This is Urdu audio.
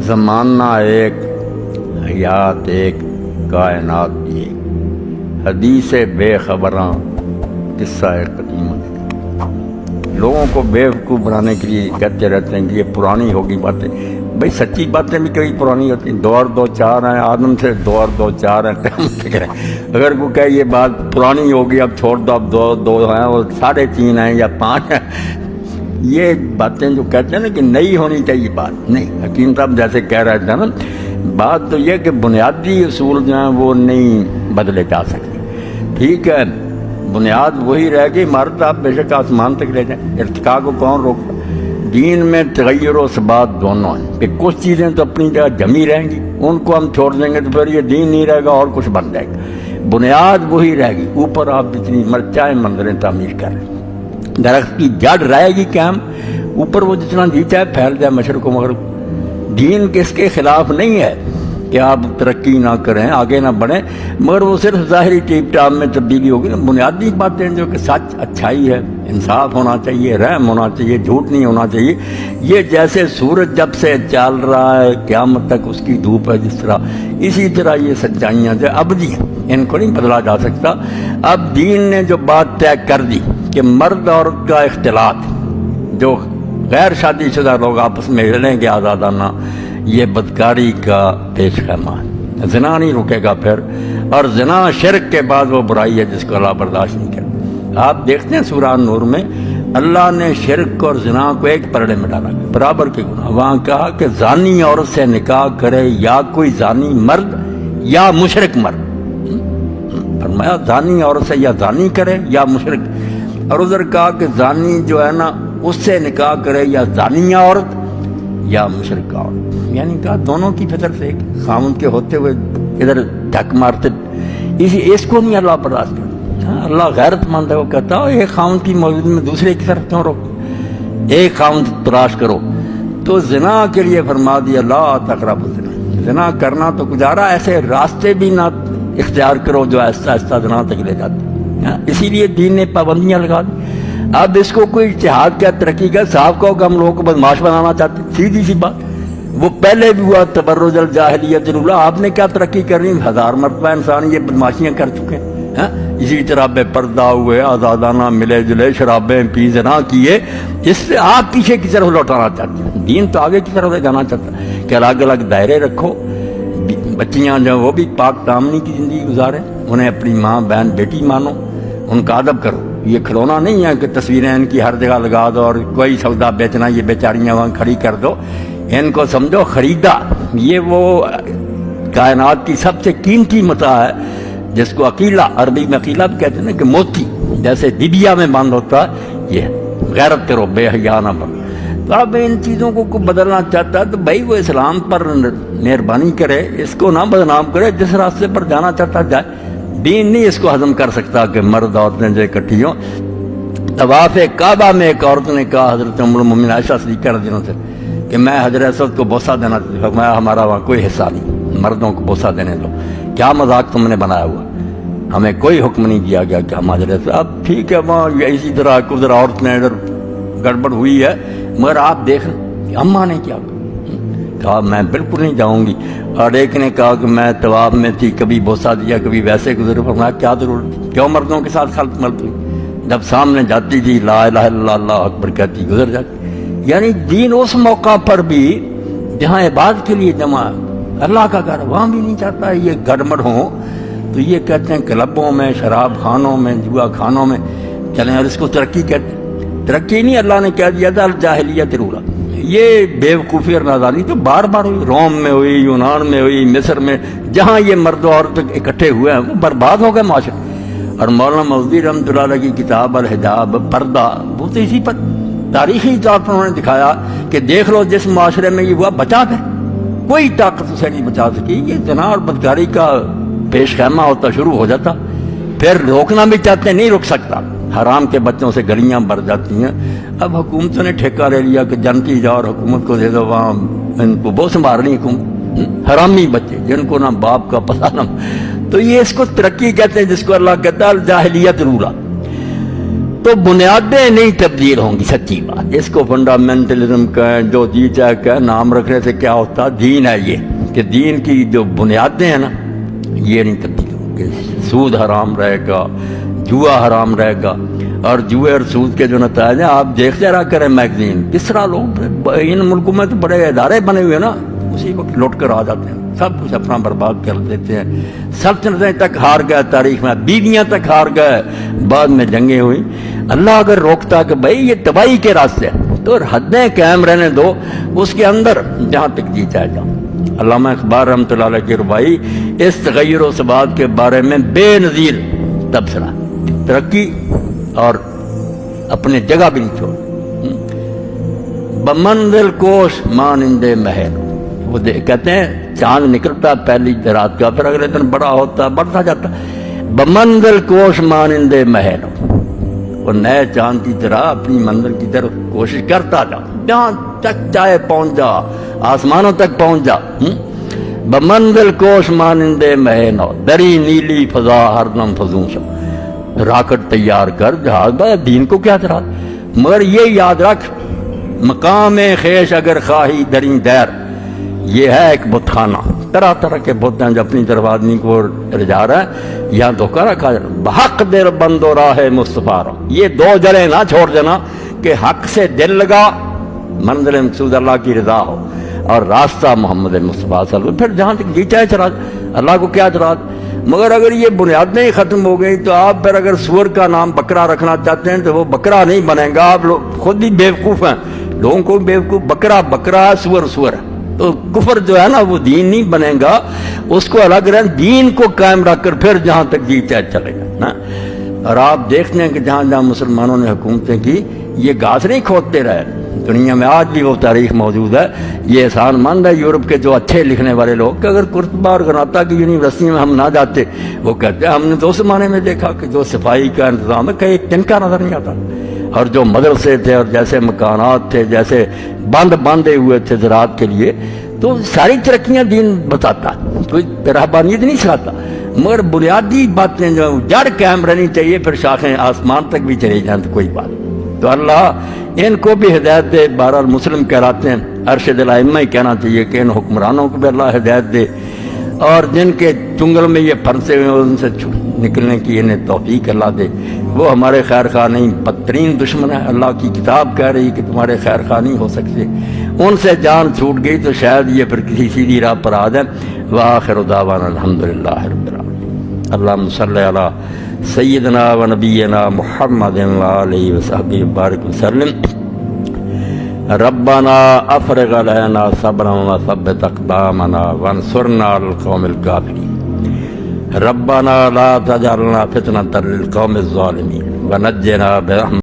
زمانہ ایک، حیات ایک، کائنات ایک، حدیث بے خبراں، قصہ قدیم۔ لوگوں کو بیوقوف بنانے کے لیے کہتے رہتے ہیں کہ یہ پرانی ہوگی باتیں۔ بھائی سچی باتیں بھی کبھی پرانی ہوتی ہیں۔ 2 اور 2 4 ہیں، آدم سے 2 اور 2 4 ہیں، قیامت تک ہیں۔ اگر کوئی کہے یہ بات پرانی ہوگی اب چھوڑ دو، اب 2 2 ہیں اور 3.5 ہیں یا 5 ہیں، یہ باتیں جو کہتے ہیں نا کہ نئی ہونی چاہیے بات، نہیں۔ حکیم صاحب جیسے کہہ رہے تھے نا، بات تو یہ کہ بنیادی اصول جو ہیں وہ نہیں بدلے جا سکتے، ٹھیک ہے، بنیاد وہی رہے گی۔ مرد آپ بے شک آسمان تک لے جائیں، ارتقاء کو کون روکتا؟ دین میں تغیر و ثبات دونوں ہیں کہ کچھ چیزیں تو اپنی جگہ جمی رہیں گی، ان کو ہم چھوڑ دیں گے تو پھر یہ دین نہیں رہے گا اور کچھ بن جائے گا۔ بنیاد وہی رہے گی، اوپر آپ جتنی مرچائیں مندریں تعمیر کریں، درخت کی جڑ رہے گی قائم، اوپر وہ جتنا جی چاہے پھیل جائے مشرق و مغرب۔ دین کس کے خلاف نہیں ہے کہ آپ ترقی نہ کریں، آگے نہ بڑھیں، مگر وہ صرف ظاہری ٹیپ ٹاپ میں تبدیلی ہوگی نا۔ بنیادی باتیں جو کہ سچ، اچھائی ہے، انصاف ہونا چاہیے، رحم ہونا چاہیے، جھوٹ نہیں ہونا چاہیے، یہ جیسے سورج جب سے چل رہا ہے قیامت تک اس کی دھوپ ہے جس طرح، اسی طرح یہ سچائیاں جو ابدی ہیں، ان کو نہیں بدلا جا سکتا۔ اب دین نے جو بات طے کر دی کہ مرد عورت کا اختلاط، جو غیر شادی شدہ لوگ آپس میں رہیں گے آزادانہ، یہ بدکاری کا پیش خیمہ ہے، زنا نہیں رکے گا پھر، اور زنا شرک کے بعد وہ برائی ہے جس کو اللہ برداشت نہیں کرتا۔ آپ دیکھتے ہیں سورہ نور میں اللہ نے شرک اور زنا کو ایک پرڑے میں ڈالا، برابر کے گناہ۔ وہاں کہا کہ زانی عورت سے نکاح کرے یا کوئی زانی مرد یا مشرک مرد، فرمایا زانی عورت سے یا زانی کرے یا مشرک، اور ادھر کہا کہ زانی جو ہے نا اس سے نکاح کرے یا زانیہ عورت یا مشرکہ عورت، یعنی کہا دونوں کی فطر سے ایک خاوند کے ہوتے ہوئے ادھر دھک مارتے، اس کو نہیں اللہ برداشت کرتا۔ اللہ غیرت مند ہے، وہ کہتا ہے ایک خاوند کی موجودگی میں دوسرے کی طرف کیوں روکو، ایک خاوند تلاش کرو۔ تو زنا کے لیے فرما دیا لا تقربوا الزنا، زنا کرنا تو گزارا، ایسے راستے بھی نہ اختیار کرو جو آہستہ آہستہ زنا تک لے جاتے، اسی لیے دین نے پابندیاں لگا دی۔ اب اس کو کوئی اجتہاد کیا ترقی کا صاحب کہو کہ ہم لوگوں کو بدماش بنانا چاہتے، سیدھی سی بات، وہ پہلے بھی ہوا تبرج الجاہلیت الاولی، آپ نے کیا ترقی کرنی؟ 1000 مرتبہ انسان یہ بدماشیاں کر چکے ہیں، اسی طرح بے پردہ ہوئے، آزادانہ ملے جلے، شرابیں پی، زنا کیے، اس سے آپ پیچھے کی طرف لوٹانا چاہتے ہیں۔ دین تو آگے کی طرف لے جانا چاہتا ہے کہ الگ الگ دائرے رکھو، بچیاں جو وہ بھی پاک دامنی کی زندگی گزاریں، انہیں اپنی ماں بہن بیٹی مانو، ان کا ادب کرو۔ یہ کھلونا نہیں ہے کہ تصویریں ان کی ہر جگہ لگا دو اور کوئی سودا بیچنا، یہ بیچاریاں وہاں کھڑی کر دو، ان کو سمجھو خریدا۔ یہ وہ کائنات کی سب سے قیمتی متاع ہے جس کو عقیلہ، عربی میں عقیلہ بھی کہتے ہیں نا، کہ موتی جیسے ڈبیا میں بند ہوتا ہے، یہ غیرت کرو، بے حیا نہ بنو۔ تو اب ان چیزوں کو بدلنا چاہتا ہے تو بھائی وہ اسلام پر مہربانی کرے، اس کو نہ بدنام کرے، جس راستے پر جانا چاہتا جائے۔ دین نہیں اس کو ہضم کر سکتا کہ مرد عورتیں جو اکٹھی ہوں۔ طواف کعبہ میں ایک عورت نے کہا حضرت ام المؤمنین عائشہ صدیقہ رضی اللہ عنہا سے کہ میں حجر اسود کو بوسہ دینا چاہتا ہوں، فرمایا ہمارا وہاں کوئی حصہ نہیں، مردوں کو بوسہ دینے دو، کیا مذاق تم نے بنایا ہوا، ہمیں کوئی حکم نہیں دیا گیا کہ ہم حجر اسود۔ اب ٹھیک ہے وہاں اسی طرح ادھر عورت نے ادھر گڑبڑ ہوئی ہے، مگر آپ دیکھ کہ اماں نے کیا کہا میں بالکل نہیں جاؤں گی، اور ایک نے کہا کہ میں طواف میں تھی، کبھی بوسہ دیا کبھی ویسے گزر، فرمایا کیا ضرورت تھی، کیوں مردوں کے ساتھ خلط ملط ہوئی، جب سامنے جاتی تھی لا الہ الا اللہ اللہ اکبر کہتی گزر جاتی۔ یعنی دین اس موقع پر بھی جہاں عبادت کے لیے جمع اللہ کا گھر، وہاں بھی نہیں چاہتا یہ گڑبڑ ہو۔ تو یہ کہتے ہیں کلبوں میں، شراب خانوں میں، جوا خانوں میں چلیں، اور اس کو ترقی کہتے ہیں۔ ترقی نہیں، اللہ نے کہہ دیا تھا الجاہلیت الاولی۔ یہ بیوقوفی اور نادانی تو بار بار ہوئی، روم میں ہوئی، یونان میں ہوئی، مصر میں، جہاں یہ مرد و عورت اکٹھے ہوئے ہیں وہ برباد ہو گئے معاشرے۔ اور مولانا مودودی رحمۃ اللہ علیہ کی کتاب الحجاب، پردہ، وہ تو اسی پر تاریخی طور پر انہوں نے دکھایا کہ دیکھ لو جس معاشرے میں یہ ہوا بچا گئے، کوئی طاقت اسے نہیں بچا سکی۔ یہ زنا اور بدکاری کا پیش خیمہ ہوتا شروع ہو جاتا، پھر روکنا بھی چاہتے نہیں رک سکتا، حرام کے بچوں سے گلیاں بھر جاتی ہیں۔ اب حکومتوں نے ٹھیکہ لے لیا کہ جنتی جاؤ اور حکومت کو دے دو، وہاں ان کو بہت سنبھال رہی حکومت، حرامی بچے جن کو نہ باپ کا پتہ نہ۔ تو یہ اس کو ترقی کہتے ہیں جس کو اللہ کہتا ہے الجاہلیت الاولی۔ تو بنیادیں نہیں تبدیل ہوں گی. سچی بات اس کو فنڈامنٹلزم کہیں, جو جی چاہے کہ نام رکھنے سے کیا ہوتا. دین ہے یہ کہ دین کی جو بنیادیں ہیں نا یہ نہیں تبدیل ہوں گی. سود حرام رہے گا, جوا حرام رہے گا, اور جوئے اور سود کے جو نتائج ہیں آپ دیکھتے رہا کریں میگزین, کس طرح لوگ ان ملکوں میں تو بڑے ادارے بنے ہوئے نا اسی وقت لوٹ کر آ جاتے ہیں, سب کچھ اپنا برباد کر دیتے ہیں. سلطنتیں تک ہار گئے تاریخ میں, بیویاں تک ہار گئے, بعد میں جنگیں ہوئی. اللہ اگر روکتا کہ بھائی یہ تباہی کے راستے تو حدیں قائم رہنے دو اس کے اندر جہاں تک جی چاہے جاؤ. علامہ اقبال رحمۃ اللہ علیہ کی ربائی اس تغیر و ثبات کے بارے میں بے نظیر تبصرہ, ترقی اور اپنے جگہ بھی نہیں چھوڑ. بمنزل کوش مانندے محل, وہ کہتے ہیں چاند نکلتا پہلی رات کا, پھر اگلے دن بڑا ہوتا بڑھتا جاتا. بمنزل کوش مانندے محل, وہ نئے چاند کی طرح اپنی منزل کی طرف کوشش کرتا جا, جہاں تک چاہے پہنچ جا, آسمانوں تک پہنچ جا. بمنزل کوش مانندے محل, دری نیلی فضا ہر دم فضوں شو. راکٹ تیار کر جہاز با, دین کو کیا ترا, مگر یہ یاد رکھ مقام خیش اگر خواہی دریں دیر, یہ ہے ایک بت خانہ. طرح طرح کے بت ہیں جو اپنی طرف آدمی کو رجا رہا ہے. یہاں دھوکہ رکھا جائے, بحق دل بند و راہ مصطفیٰ رو. یہ دو جڑیں نہ چھوڑ دینا کہ حق سے دل لگا, منزل مقصود اللہ کی رضا ہو, اور راستہ محمد مصطفیٰ صلی اللہ علیہ وسلم. پھر جہاں تک جی چاہے چلا, اللہ کو کیا چلا. مگر اگر یہ بنیادیں ہی ختم ہو گئی تو آپ پھر اگر سور کا نام بکرا رکھنا چاہتے ہیں تو وہ بکرا نہیں بنے گا. آپ لوگ خود ہی بیوقوف ہیں, لوگوں کو بیوقوف. بکرا بکرا, سور سور. تو کفر جو ہے نا وہ دین نہیں بنے گا, اس کو الگ رہنا, دین کو قائم رکھ کر پھر جہاں تک جی چاہے چلے گا نا. اور آپ دیکھتے ہیں کہ جہاں جہاں مسلمانوں نے حکومتیں کی یہ گھاس نہیں کھودتے رہے. دنیا میں آج بھی وہ تاریخ موجود ہے. یہ احسان مند ہے یورپ کے جو اچھے لکھنے والے لوگ کہ اگر قرطبہ اور گناتا کی یونیورسٹی میں ہم نہ جاتے, وہ کہتے ہیں ہم نے دو زمانے میں دیکھا کہ جو صفائی کا انتظام ہے کہیں ایک تنکا نظر نہیں آتا, اور جو مدرسے تھے اور جیسے مکانات تھے, جیسے باندھے ہوئے تھے زراعت کے لیے, تو ساری ترقیاں دین بتاتا, کوئی رہبانیت نہیں سکھاتا. مگر بنیادی باتیں جو جڑ قائم رہنی چاہیے, پھر شاخیں آسمان تک بھی چلی جائیں تو کوئی بات. تو اللہ ان کو بھی ہدایت دے. بہرحال مسلم کہلاتے ہیں, ارشد الائمہ ہی کہنا چاہیے کہ ان حکمرانوں کو بھی اللہ ہدایت دے, اور جن کے چنگل میں یہ پھنسے ہوئے ان سے نکلنے کی انہیں توفیق اللہ دے. وہ ہمارے خیر خواہ نہیں, بدترین دشمن ہے. اللہ کی کتاب کہہ رہی کہ تمہارے خیر خواہ نہیں ہو سکتے. ان سے جان چھوٹ گئی تو شاید یہ پھر کسی سیدھی راہ پر آ جائیں. وآخر دعوانا الحمدللہ رب العالمین. اللہم صلی علی سیدنا و نبینا محمد وآلہ وصحبہ وبارک وسلم. ربنا افرغ علینا صبرا وثبت اقدامنا وانصرنا علی القوم الکافرین. ربنا لا تجعلنا فتنة للقوم الظالمین ونجنا برحمتک